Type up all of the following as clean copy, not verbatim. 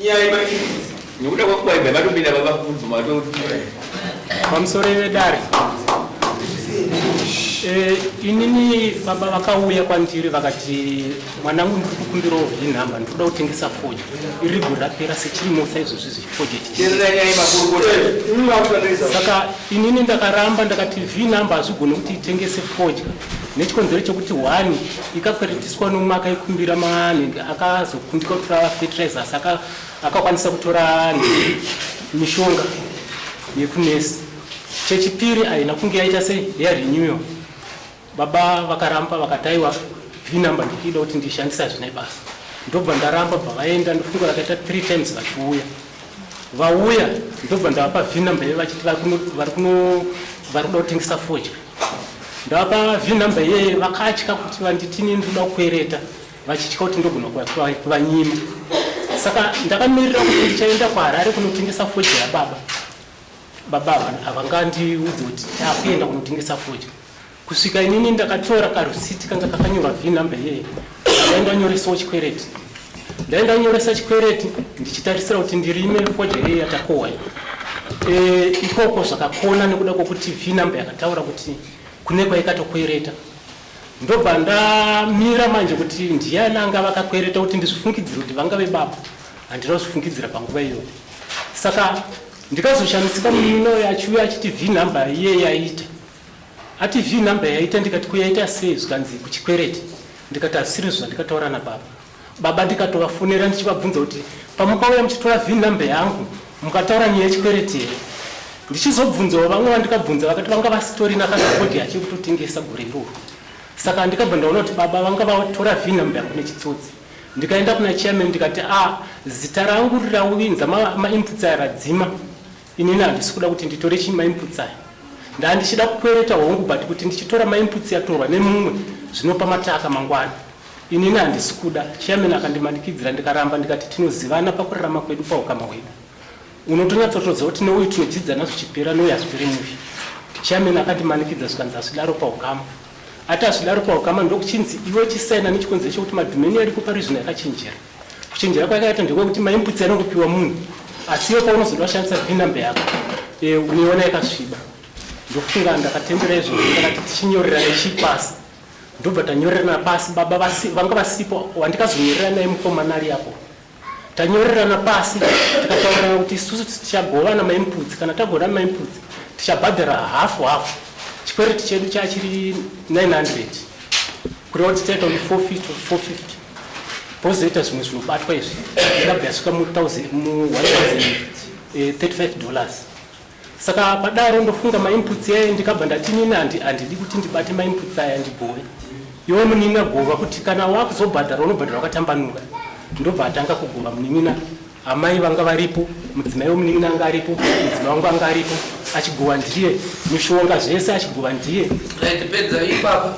nyaya imani nikuda kwakwaiba vatopinda vavakuvhuma pamusoro dari inini baba vakauya kwandiri vakati mwanangu ndiri kukumbirawo vhinhamba ndikuda kutengesa foja irigori rapera sechirimo saizvozvi zvifoja saka inini ndakaramba ndakati vhinhamba hazvigoni kuti itengese foja nechikonzero chekuti 1 ikakweretiswa nomwe akaikumbira manenge akazokundika kutora fertilizers akakwanisa kutora mishonga yekunesi. Chechipiri haina kunge yaita seyarenewal. Baba vakaramba vakataiwa vhinhamba ndikida kuti ndishandisa zvine basa. Ndobva ndaramba bvaenda ndofunga rakaita 3 times vachiuya. Vauya ndobva ndavapa vhinhamba vachiti vari kuda kutengesa foja. Ndavapa vhinhamba yeye vakatya kuti vanditini ndoda kukwereta vachitya kuti ndogona kuvanyima. Saka ndakamirira kuti ndichaenda kuHarare kunotengesa foja yababa. Baba havangandiudze kuti takuenda kunotengesa foja. Kusvika inini ndakatora karusiti kanga kakanyorwa vhinhamba yeye. Ndaenda nyoresawo chikwereti. Ndaenda nyoresa chikwereti ndichitarisira kuti ndirime foja yeye yatakohwa. Ikoko zvakakona nekuda kwokuti vhinhamba yakataura kuti kune kwaikatokwereta. Ndobva ndamira manje kuti ndiani anga vakakwereta kuti ndizvifungidzire kuti vangave baba. Handina kuzvifungidzira panguva iyoyo. Saka ndikazoshamisika munoyo achiuya achiti vhinhamba iye yaita. Ati vhinhamba yaita ndikati kuyaita sei zvikanzi kuchikwereti. Ndikati asiri zvandikataura nababa. Baba ndikatovafonera ndichivabvunza kuti pamukauya muchitora vhinhamba yangu mukataura nyaya yechikwereti here. Ndichizobvunzawo vamwe vandikabvunza vakati vanga vasitorina kana foja yachikutotengesa gore iroro. Saka ndikabva ndaona kuti baba vanga vatora vhinhamba yangu nechitsotsi. Ndikaenda kuna chairman ndikati zita rangu rirauinza mainputs aya radzima. Inini handisi kuda kuti nditore mainputs aya. Ndandichida kukwereta hongu but kuti ndichitora mainputs yatorwa nemumwe zvinopa mataka mangwana. Inini handisi kuda. Chairman akandimanikidzira ndikaramba ndikati tinozivana pakurarama kwedu paukama hwedu. Unotonyatsotorodza kuti neuyu tinodzidzana zvichipera neuyu hazviperi muvi. Chairman akandimanikidza zvikanzi hazvidaro paukama. Ati hazvidaro paukama ndokuchinzi iwe chisaina nechikonzero chekuti madhumeni ari kuparizvino yakachenjera. Kuchenjera kwakaita ndekwokuti mainputs anongopiwa munhu. Asi iwe paunozoda kushandisa vhinhamba yako unoiona yakasviba. Ndofunga ndakatendera izvozvo ndakati tichinyorera nechipasi. Ndobva tanyorerana pasi baba vanga vasipo wandikazonyorera naye mukomana ari apo. Tanyorerana pasi tikataurana kuti isusu tichagovana mainputs kana tagovana mainputs tichabhadhara hafu. Chikwereti chedu chachiri 900. Kureva kuti taita kuti 450. Pozoita zvimwe zvinobatwa izvi. Ndakabva yasvika $1,035. Saka padaro ndofunga mainputs yaye ndikabva ndati nini handidi kuti ndibate mainputs aya ndigove. Iwe munin'ina gova kuti kana wakuzobhadhara unobhadhara wakatambanuka. Ndobva atanga kugova munin'ina. Amai vanga varipo, mudzimai womunin'ina anga aripo, mudzimai wangu anga aripo, achigova ndiye, mishonga zvese achigova ndiye. Pedza ipapa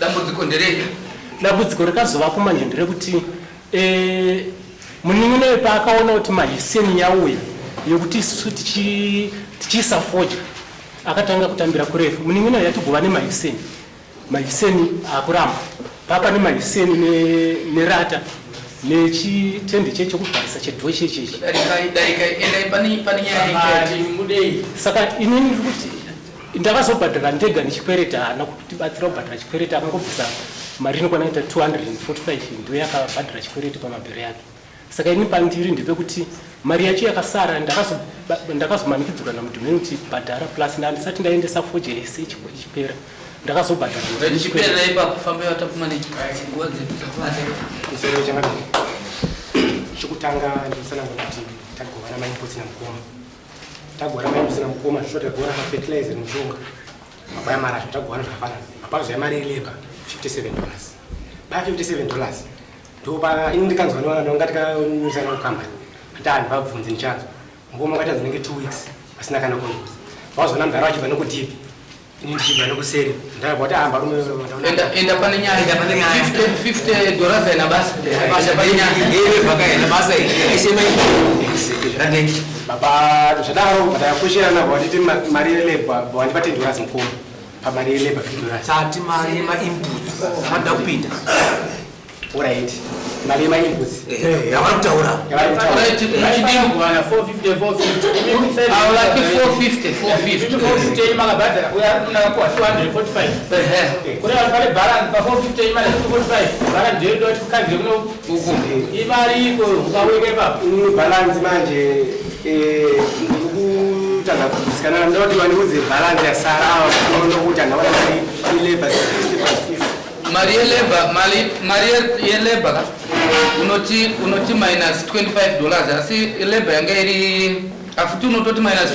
dambudziko nderei? Dambudziko rikazovapo manje nderekuti munin'ina paakaona kuti mahiseni yauya yokuti isusu tichiisa foja akatanga kutambira kurefu. Munin'ina yatigova nemahiseni. Mahiseni akuramba. Papa nemahiseni nerata. Nechitende chekubharisa chedhoshi chechi. Saka inini ndikuti ndakazobhadhara ndega nechikwereti haana kutibatsira kubhadhara chikwereti akangobvisa mari inokwana kuita 245 ndo yakabhadhara chikwereti pamabhero yake. Saka ini pandiri ndepekuti mari yacho yakasara ndakazomanikidzwa namudhumeni kuti bhadhara plus ndisati ndaendesa foja yese ichipera. Ndakazobhadhara chipera ipapo famba yatapuma nguva dzedu chokutanga ndisana kuti tagovana mainputs namukoma. Tagovana mainputs namukoma zvino tagovana fertilizer mushonga. Mabaya mara tagovana zvakafanana. Mapazo yamari ireba $57. Ba $57. Ndopa ini ndikanzwa nwana ngati kanisana ukambani. Ndani babvunze nichanzo. Ngoma ngati azinenge 2 weeks asina kana kondozi. Wazona mgara wachiba nokutipi. Ini ndichibva nokuseri. Ndabota hamba rume enda pane nyaya $50 ena basi. Basa pane nyaya yewe vakaenda basa isema hivi. Baba zvadaro batakushirana bwatiti mari yeleba bwandipate $10 mukoma. Pamari yeleba $50. Sati mari yema inputs handa kupinda. Alright. mali mainputs yavari kutaura muchidimbu wana 450 aulaki 450 makabhadhara uyakunakuwa 245 kune vanhu vane balance pa 450 imali 245 balance ndeyoda kuti kukanzire kuno uku imali iko ukaweke papo balance manje ndikutanga kuzisikana ndoti vandiudze balance yasara ndokuti anhu aona ilabor 60 mari yelabor unoti minus $25 asi labor yanga iri afuti unototi minus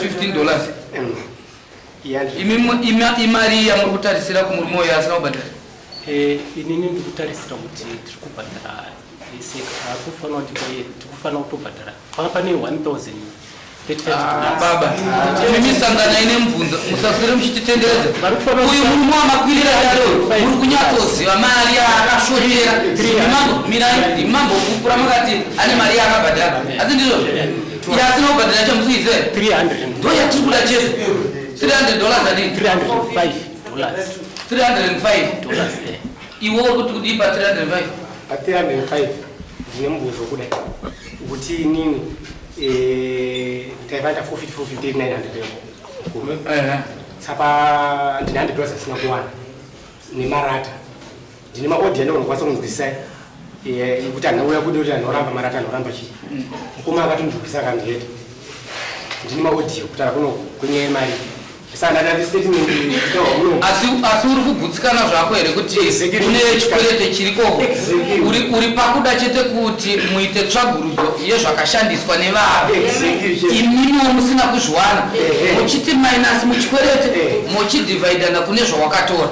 $15 imari yamuri kutarisira kumurimo uyo asina kubhadhara inini ndikutarisira kuti tiri kubhadhara tikufanira kutobhadhara panga pane 1035 baba mimisangana ine mubvunzo musaswere muchititenderedza uyu murimo wamakwirira yaro muri kunyatsoziva mari yakashorera mimambokupura makati ane mari yakabhadhara asi ndizvo yasina kubhadhara chamusuize 300 ndo yatiri kuda cheso $300 adii $305 iwo uri kuti kudipa 305 305 ndine mubvunzo kudai kuti nini taivanda 450 900 saka ndine $100 asina kuwana nemarata ndine maodhi andinokwanisa kunzwisisa kuti anauya kuti kuti anoramba marata anoramba chii mukoma akati ndikubvisa kandiyeta ndine maodhi kutara kuno kunyaya mari asi uri kugutsikana zvako here kuti une chikwerete chirikoko uri pakuda chete kuti muite tsvagurudzo yezvakashandiswa nevanhu imimiwo musina kuzviwana muchiti minus muchikwerete muchidhivhaidhana kune zvawakatora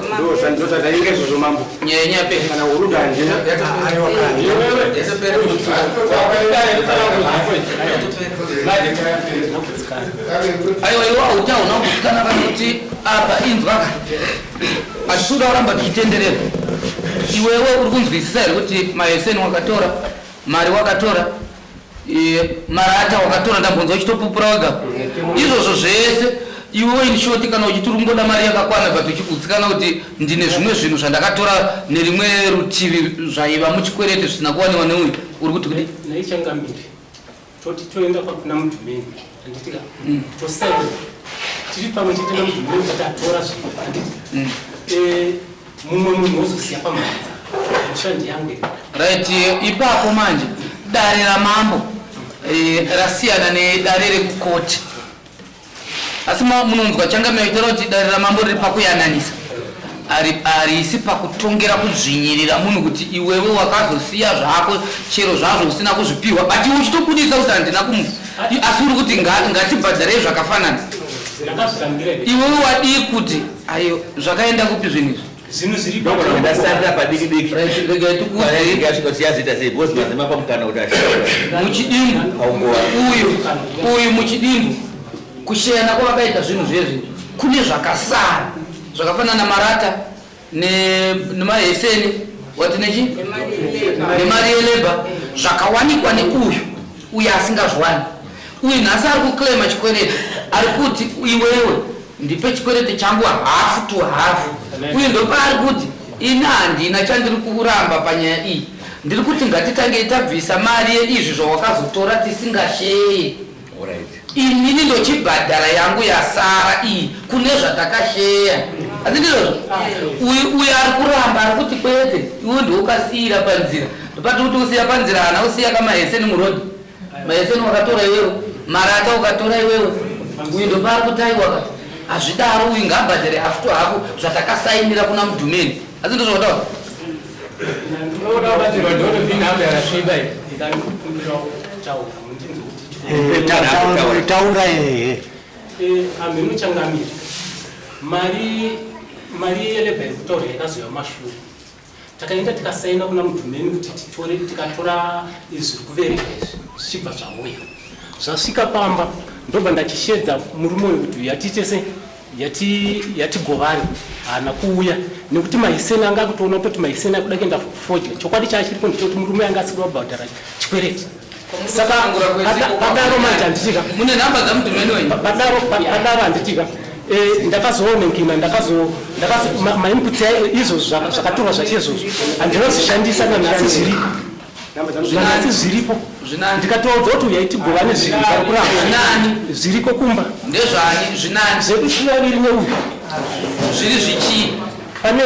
nyenyape aiwa iwa hautaona kugutsikana kuti apa inzwaka achitoda kuramba tichitenderera iwewe uri kunzwisisa here kuti maeseni wakatora mari wakatora marata wakatora ndambonza uchitopupura wega izvozvo zvese iwewe inishoti kana uchitirungoda mari yakakwana but uchigutsikana kuti ndine zvimwe zvinhu zvandakatora nerimwe rutivi zvaiva muchikwerete zvisina kuwaniwa neuyu uri kuti kudi naichangamiri toti toenda kuna mudhumeni anditika tosaina tiri pamwe chete namudhumeni tatatora mumwe munhu wozosiya pamhanza mushandi yangu right ipapo manje dare ramambo rasiyana nedare rekukoti asi munonzwa changamira itaura kuti dare ramambo riri pakuyananisa harisi pakutongera kudzvinyirira munhu kuti iwewe wakazosiya zvako chero zvazvo usina kuzvipiwa but iwe uchitobudisa kuti handina kumu asi uri kuti ngatibhadharei zvakafanana iwewe wadii kuti ayo zvakaenda kupi zvinhu zvinhu zviri ndasarira padiki muchidimbu uyu muchidimbu kushayana kwavakaita zvinhu zvezvi kune zvakasara zvakafanana marata nemaheseni wati nechi nemari yelabor zvakawanikwa neuyu asingazviwani uyu nhasi ari kuclaima chikwerete ari kuti iwewe ndipe chikwerete changu hafu to hafu uyu ndopaari kuti ini handina chandiri kuramba panyaya iyi ndiri kuti ngatitange tabvisa mari yeizvi zvawakazotora tisingasheye inini ndochibhadhara yangu yasara iyi kune zvatakasheya asi ndizvozvo uyu ari kuramba ari kuti kwete iwe ndoukasiyira panzira ndopati kuti usiya panzira hana usiya kamaheseni murodhi maheseni wakatora iwewe marata ukatora iwewe uyu ndopaari kutaiwa kati hazvidaro uyu ngabhadhare hafu to hafu zvatakasainira kuna mudhumeni asi ndozvotaura taura hamhenochangamiri mari yelabor kutaura yakazoya mashure takaenda tikasaina kuna mudhumeni kuti tikatora izvi kuvereka izvi zvichibva zvauya zvasvika pamba ndobva ndachishedza murume uyu kuti yatitese yatigovani haana kuuya nekuti mahiseni anga kutoona kuti mahiseni akuda kuenda fodya chokwadi chachiripo ndechoti murume anga asiri wabhadhara chikwereti saka padaro manje handitika mune nhamba dzamudhumeni wenyu padaro handitika ndakazoonekina mainputs izvo zvakatorwa zvacho izvozvo handinozvishandisa nanhasi zviripo zvinasi zviripo ndikataudza kuti uyaiti govane zvinhu zviriko kumba ndezvani zvinani zvedu zvivaviri neuyu zviri zvichii pane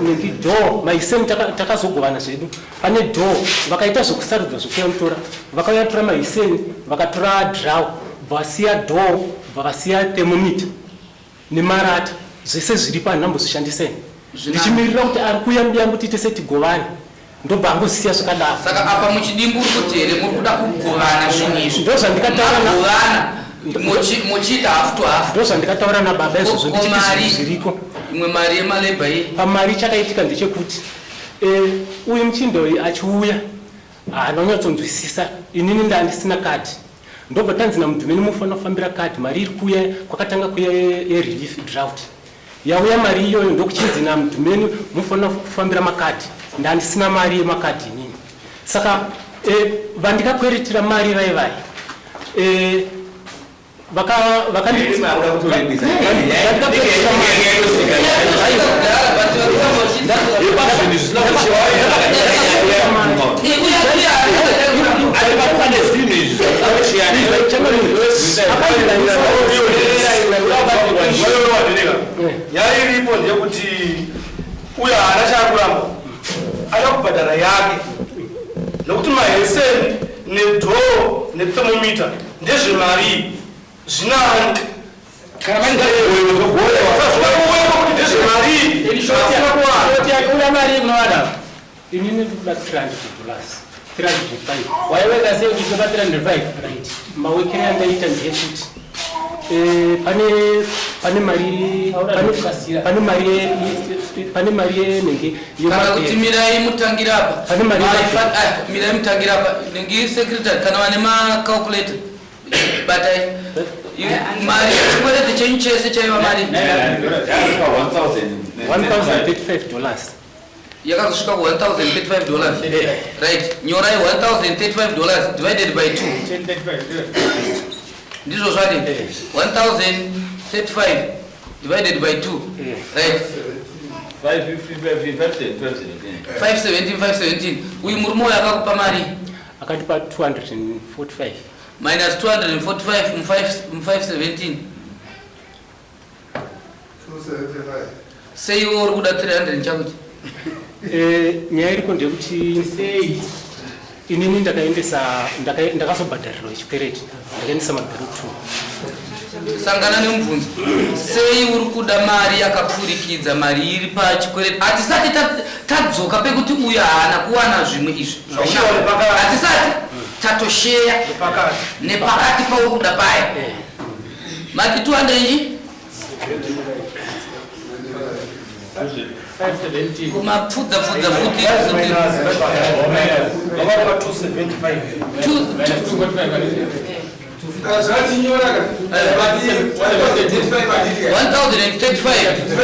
nengi dhoo maiseni takazogovana zvedu pane dhoo vakaita zvokusarudza zvokuyamutora vakayatora maiseni vakatora draw vasiya dhoo vakasiya thermometer nemarata zvese zviri panhambozvishandiseni ndichimirira kuti ari kuuya mudiya kuti tese tigovane ndobva angosiya zvakadaro saka apa muchidimbu uri kuti here muri kuda kugovana zvinhu izvi ndozvandikataura muchiita hafu to hafu ndozvandikataura nababa izvozvo ndichiti zviriko imwe mari yemalebha iyi pamari chakaitika ndechekuti uyu muchindoyi achiuya anonyatsonzwisisa inini ndandisina kadi ndobva tanzi namudhumeni mufanira kufambira kadi mari iri kuuya kwakatanga kuya yerelief drought yauya mari iyoyo ndokuchinzi namudhumeni mufanira kufambira makadhi ndandisina mari yemakadhi inini saka vandikakweretera mari vaivai yairipo ndekuti uyo haana chakuramba ada kubhadhara yake nokuti maheseni nedhoo nethermometer ndezvemari zvinani inini ndoda $300 $305 waiweka sei uchizopa $305 right mawekere andaita ndeyekuti pane mari yenenge kana kuti mirai mutangira apa mirai mutangira apa nengi secretary kana vane macalculator batai mari chikwete chenyu chese chaiva mari $1,035 yakazosvika $1,035 right nyorai $1,035 divided by 2 ndizvo zvadi 1,035 divided by 2 right 517 uyu murume uyu akakupa mari akatipa 245 minus 245 517 sei uri kuda 300 chakuti nyaya iriko ndekuti inini ndakazobhadharirwa chikwereti ndakaendesa mabhero 2 sangana nemubvunzo sei uri kuda mari yakapfurikidza mari iri pachikwereti hatisati tadzoka pekuti uyu haana kuwana zvimwe izvi hatisati tatosheya nepakati pauri kuda paya mati 200 kumapfudza futi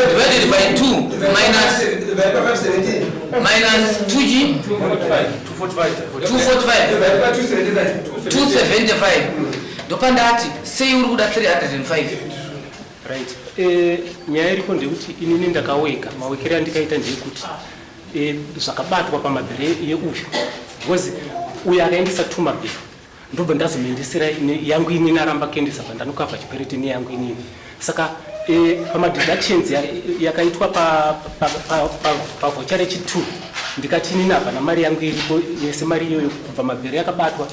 divided by 2 minus 2G 275 ndopandati sei uri kuda 305 right nyaya iriko ndekuti inini ndakaweka mawekere andikaita ndeyekuti zvakabatwa pamabhero euyu because uyu akaendesa 2 mabhero ndobva ndazomendesera yangu inini aramba kuendesa pandanokavha chikwereti neyangu inini saka pamadeductions yakaitwa pavhocha rechi2 ndikati inini apa namari yangu iripo yese mari iyoyo kubva mabhero yakabatwa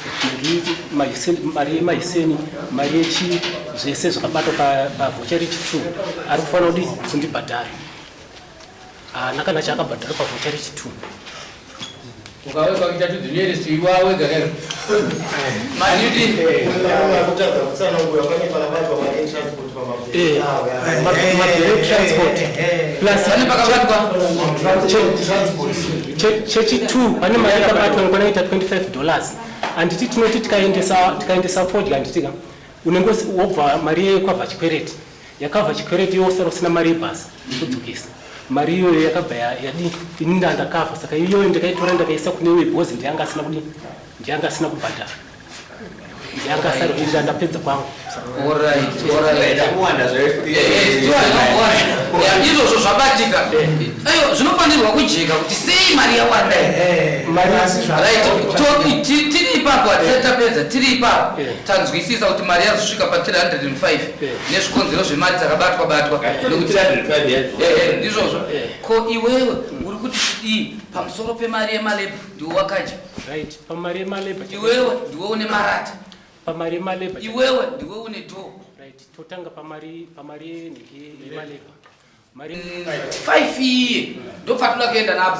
mari yemahiseni mari yechi zvese zvakabatwa pavhocha rechi2 ari kufanira kuti kundibhadhara haana kana chaakabhadhara pavhocha rechi2 ukaweka kuita to the nearest iwawe garero maniti mabhero transport plus pane pakabatwa chechi2 pane mari yakabatwa nokanaita $25 anditi tinoti tikaendesa fodya anditika unenge wobva mari yekwabva chikwereti yakabva chikwereti yosara usina mari yebhasi kudzokesa mari iyoyo yakabva yadi ini ndandakavha saka iyoyo ndikaitora ndakaisa kune webhozi ndiyangasina kubhadhara ndiyangasarira ndapedza kwangu izvozvo zvabata katika ayo zvinofanirwa kujeka kuti sei mari yawanda tiri ipapo hatisatapedza tiri ipapo tanzwisisa kuti mari yazosvika pa 305 nezvikonzero zvemari dzakabatwa ndizvozvo ko iwewe uri kuti chidii pamusoro pemari yemalebha ndiwe wakadya pamari yemalebha iwewe ndiwe une marata pamari yemalebha iwewe ndiwe une dho totanga pamari yemalebha mari 5 iye ndopatula kuenda napo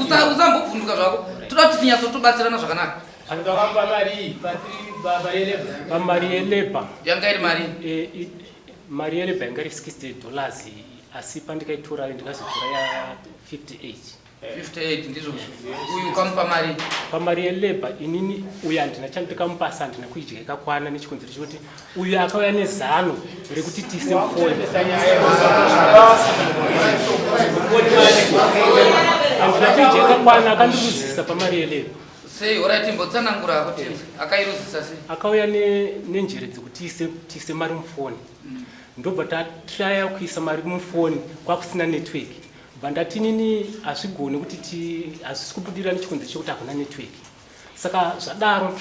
usambovhunduka zvako toda kuti tinyatsotobatsirana zvakanaka pamari yelebha yanga iri mari yelebha yanga iri $60 asi pandikaitora ndikazotora ya 58 ndizvo uyu ukamupa mari pamari yelebha inini uyu handina chandikamupa handina kuidya yakakwana nechikonzero chekuti uyu akauya nezano rekuti tiise mufoni handina kuidya yakakwana akandibuzisa pamari yelebha sei oraiti imbotsanangura kuti akairuzisa sei akauya nenjere dzekuti tiise mari mufoni ndobva tatraya kuisa mari mufoni kwakusina network bva ndati nini hazvigone kuti hazvisi kubudira nechikonzero chekuti hakuna network saka zvadaro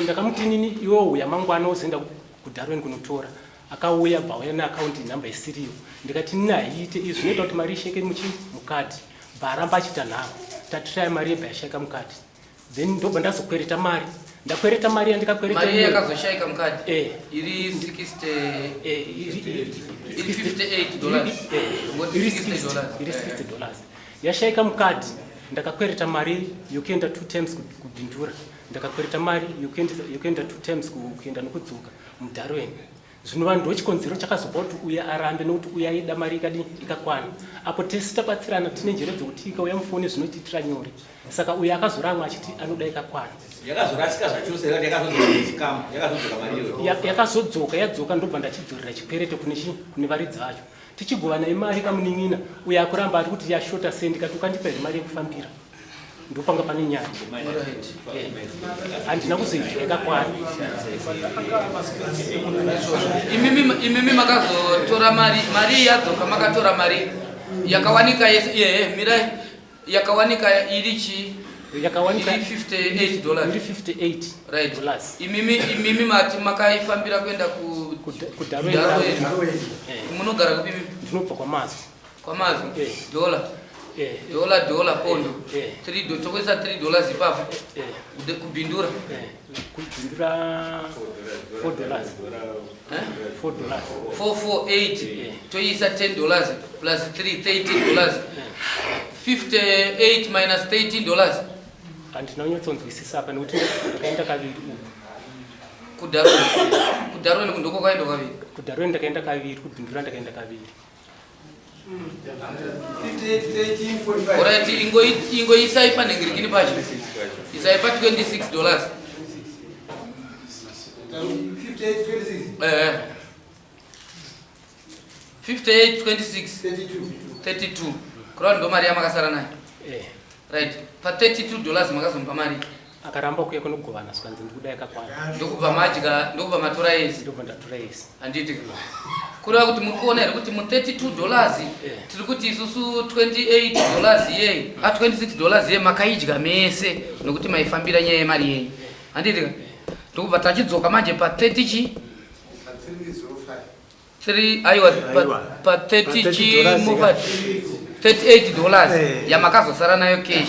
ndakamuti nini iwo uya mangwana ozoenda kuDarwen kunotora akauya bva auya neakaunti namba isiriyo ndikati nini haiite izvi zvinoita kuti mari isheke mukati bva aramba achiita nhako tatraya mari yebva yashayika mukati then ndobva ndazokwereta mari ndakwereta mari yandikakwereta mari yakazoshaika mukati iri 58 iri $60 yashaika mukati ndakakwereta mari yokuenda 2 times kubhindura ndakakwereta mari yokuenda 2 times kuenda nokudzoka muDarwen zvinova ndochikonzero chakazopa kuti uya arambe nokuti uya aida mari ikakwana apo tese tabatsirana tine njere dzokuti ikauya mufoni zvinotiitira nyore saka uya akazoramwa achiti anoda ikakwana yakazodzoka yadzoka ndobva ndachidzorera chikwerete kune varidzi vacho tichigovana imari kamunin'ina uya akuramba ari kuti yashota sei ndikati ukandipa mari yekufambira ndopanga pane nyaya handina kuzoidya yakakwana imimi makazotora mari yadzoka makatora mari yakawanika mirai yakawanika iri yakawanika $58 right imimi mati makaifambira kuenda kuDarwen munogara kupi ndinobva kwamazwi $, pondo tokwesa $3 ipapo kubhindura $448 toisa $10 plus 3 $13 58 minus $13 handina kunyatsonzwisisa apa nekuti ndakaenda kaviri kuDarwen ndoko kaenda kaviri kuDarwen ndakaenda kaviri kubhindura ndakaenda kaviri Alright, ingo isai panengirikini pacho isai pa $26 58.26 32 kurwa ndo mari yamakasara nayo right pa $32 makazompa mari akaramba kuya kunogovana skanzi ndikuda yakakwana ndokubva madya ndokubva matora ese ndobva ndatora ese handiti kureva kuti muri kuona here kuti $32 tiri kuti isusu $28 ye $26 ye makaidya mese nokuti maifambira nyaya yemari yenyu handiti ndokubva tachidzoka manje pa 30 chi 3 aiwa pa 30 chi $38 yamakazosara nayo cash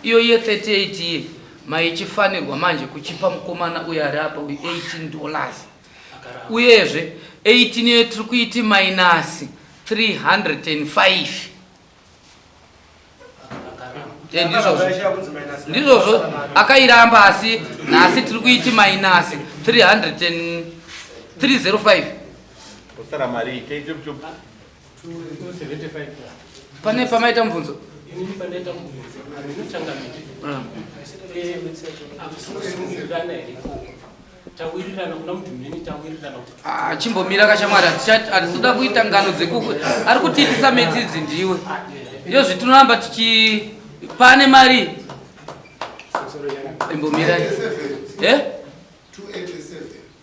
iyo ye 38 ye maichifanirwa manje kuchipa mukomana uyo ari apa $18 uyezve 18 yedu tiri kuiti minus 305 ndizvozvo akairamba asi nhasi tiri kuiti minus 305 pane pamaita mubvunzo chimbomira kashamwari hatisuda kuita ngano dzekuku ari kutiitisa metsidzi ndiwe iyo zvitinoramba tichi pane mari imbomira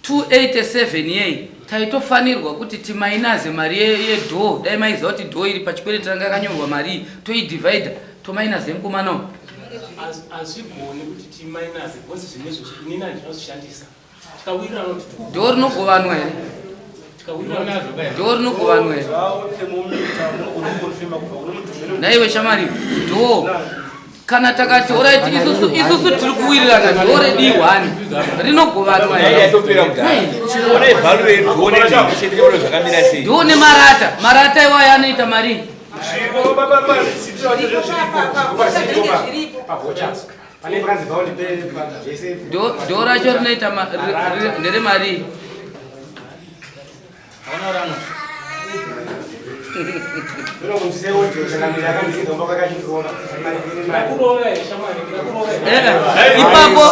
287 yei taitofanirwa kuti timainaze mari yedhoo dai maiziva kuti dhoo iri pachikwereti ranga yakanyorwa mari toidivhaidha tomainaze mukomana azvigoni kuti timainaze bhozi zvinezvo inini handinozvishandisa tikawirana kuti dhoo rinogovanwa here dhoo rinogovanwa here naiwe shamari dhoo kana takati oraiti isusu tiri kuwirirana dhoo redi1 rinogovanwa dhoo nemarata iwayo anoita marii dhoo racho rinoita ndere marii ipapo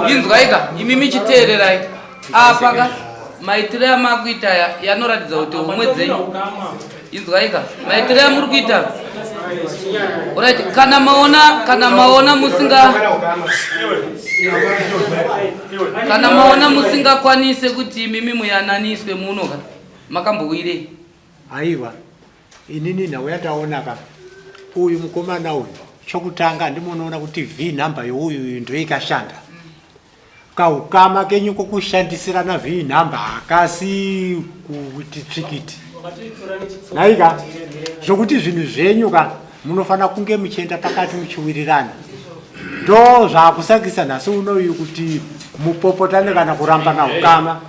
inzwaika imi michiteererai apaka maitiro yamakuita yanoratidza kuti umwe dzenyu inzwaika maitiro yamuri kuita right kana maona musingakwanise kuti mimi muyananiswe muno kana makambowirei aiwa inini nawe yataonaka uyu mukomana uyu chokutanga ndimunoona kuti v number youyu ndo ikashanda kaukama kenyu kokushandisirana v number akasi kuti tsikiti naika zvokuti zvinhu zvenyu ka munofana kunge muchienda pakati muchiwirirana ndo zvakusakisa nhasi unoyu kuti mupopotane kana kuramba naukama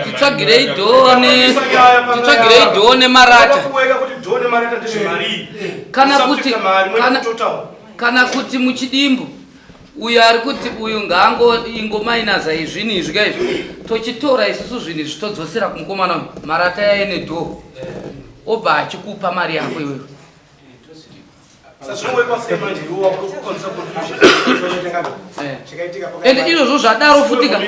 titsvagirei dhoo nemarata kana kuti muchidimbu uyu ari kuti uyu ngaingomainaza izvini izvi kaizvi tochitora isusu zvinhu izvi todzosera kumukomana uyu marata yaye nedhoo obva achikupa mari yako iwewe ende izvozvo zvadaro futika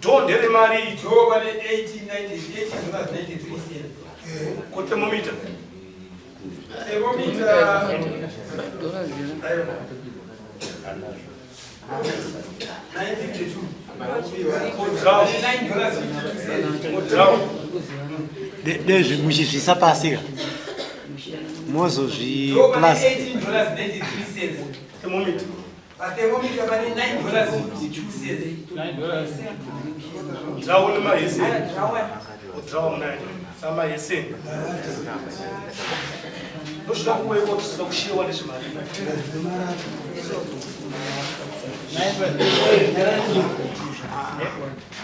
Don't get the money. Go over the 1890. What thermometer? Thermometer. Desde muchizvisa pasika mozozviplasa Thermometer. A thermometer vale $9.02. Draw numa esse. Draw numa. Sama esse. Nós não podemos não chiar nesse mar.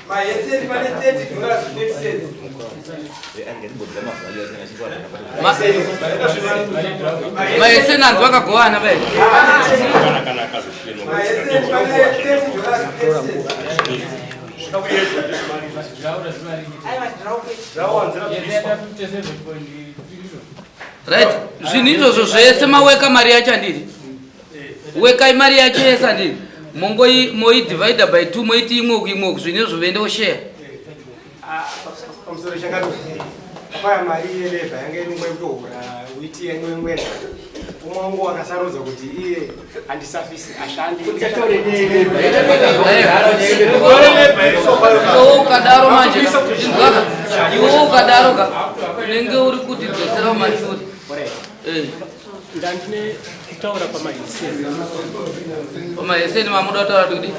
Mas esse vale $30.30. Mas esse não vai cacoar, né, velho? Mas esse vale $30.30. Right, zvinhu izvozvo zvese maweka mari yacho handiri wekai mari yacho yese handiri moidivhaidha by 2 moiti imwoku zvinhu izvo vende oshare pamusoro chakadii apaya mari yelevha yange irimwe kutohura witi yemwemwena umwe wangu wakasarudza kuti iye handisafisi ashandi ukadaro manje iwo ukadaroka unenge uri kuti dzosera mumashure ndandine kutaura pamahiseni mamuda kutaura kuti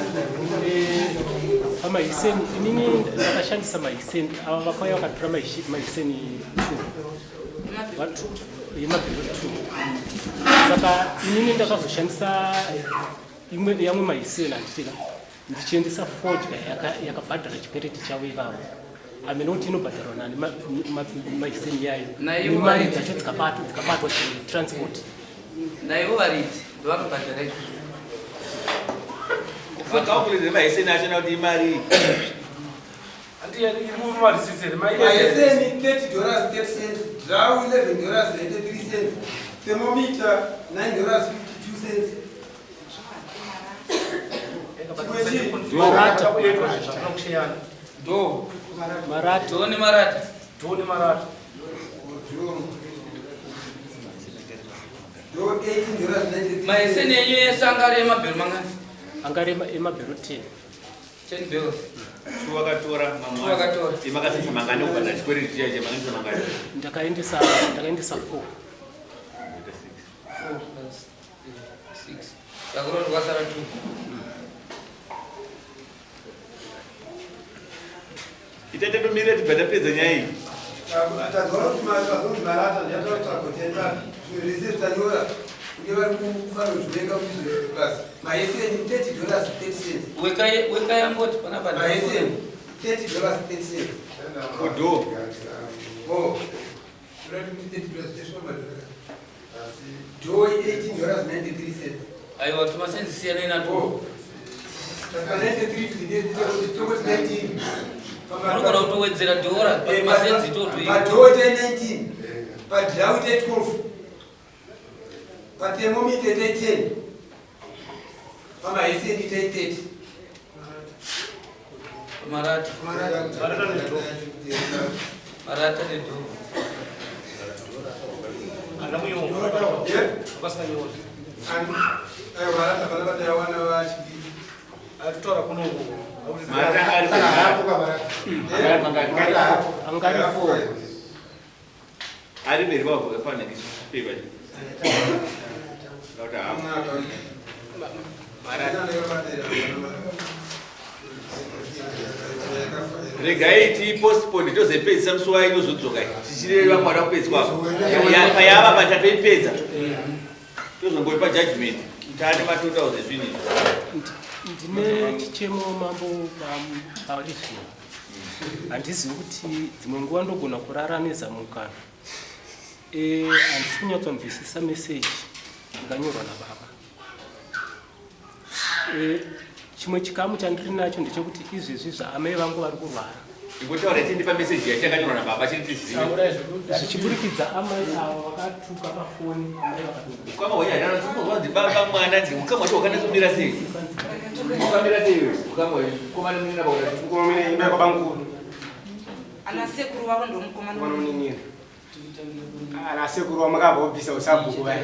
pamahiseni inini ndakashandisa mahiseni ava vakauya vakatora mahiseni 2 yemabhero 2 saka inini ndakazoshandisa yamwe mahiseni anditika ndichiendesa fodya yakabhadhara chikwereti chavo ivavo amenoti inobhadharwa nani mahiseni yayo nemari dzacho dzikabatwa transport naivo varidzi ndovakabhadhara vakakuleze mahiseni achona kuti imari Mahiseni $30.30. Draw $11.83. Thermometer $9.52. Do. Marata. Do ni Marata. Do ni Marata. Do 18 dollars 93. Maeseni yenyu yesangare mabhero mangani? Angare emabhero 10. 10 bills. Wakatora mama. Wakatora. Imakasisa mangani ubana chikwere chiya chemangani mangani. Ndakaendesa 4. 4 plus 6. Sakuro kwasara 2. Itete tomire tibada pedza nyaya iyi. Atagora kuti marata ndiyatoa kutenda resist anyora kuti vari kufara zvivenga kuti plus maeseni $30 30 Weka yamboti pana pana. maeseni $30 30 Odo. oh do $18 93 Aiwa tumasenzisiyana ina to. oh saka 93 to 19 Vanogona kutowedzera dhora pamasenzi toto iyi. padhote 19 padhaute 12 patemomite 10 pamaeseni 30 Marata. Marata ne do. Angare 4. Ari beri wako kapana kisipiwa. Lauta hapo. Regaiti postpone tozepedza msuwa inozodzoka tichireva mwana kupedza kwako yava matatu ipedza tozongoipa judgment tane ma2000 zvinizvi Ndine chichemo mambo parizvino. Handizivi kuti dzimwe nguva ndogona kuraramisa mukana. Handisi kunyatsonzwisisa meseji inganyorwa nababa. Chimwe chikamu chandiri nacho ndechekuti izvezvi zvaamai vangu vari kurwara. ingotaura tindipa meseji yachakanyorwa nababa chiri tizive Zvichiburikidza amai avo vakatuka pafoni amai vakatuka. ukama hwenyaya dzinozi baba mwana ndi ukama wacho wakanatsumira sei ukamira sei iwe ukama komana munina baura Kukomene imba kwa bankuru. Ana sekuru wavo ndomukomana Kwa munini. Ana sekuru wa makaba obisa usabu kwa.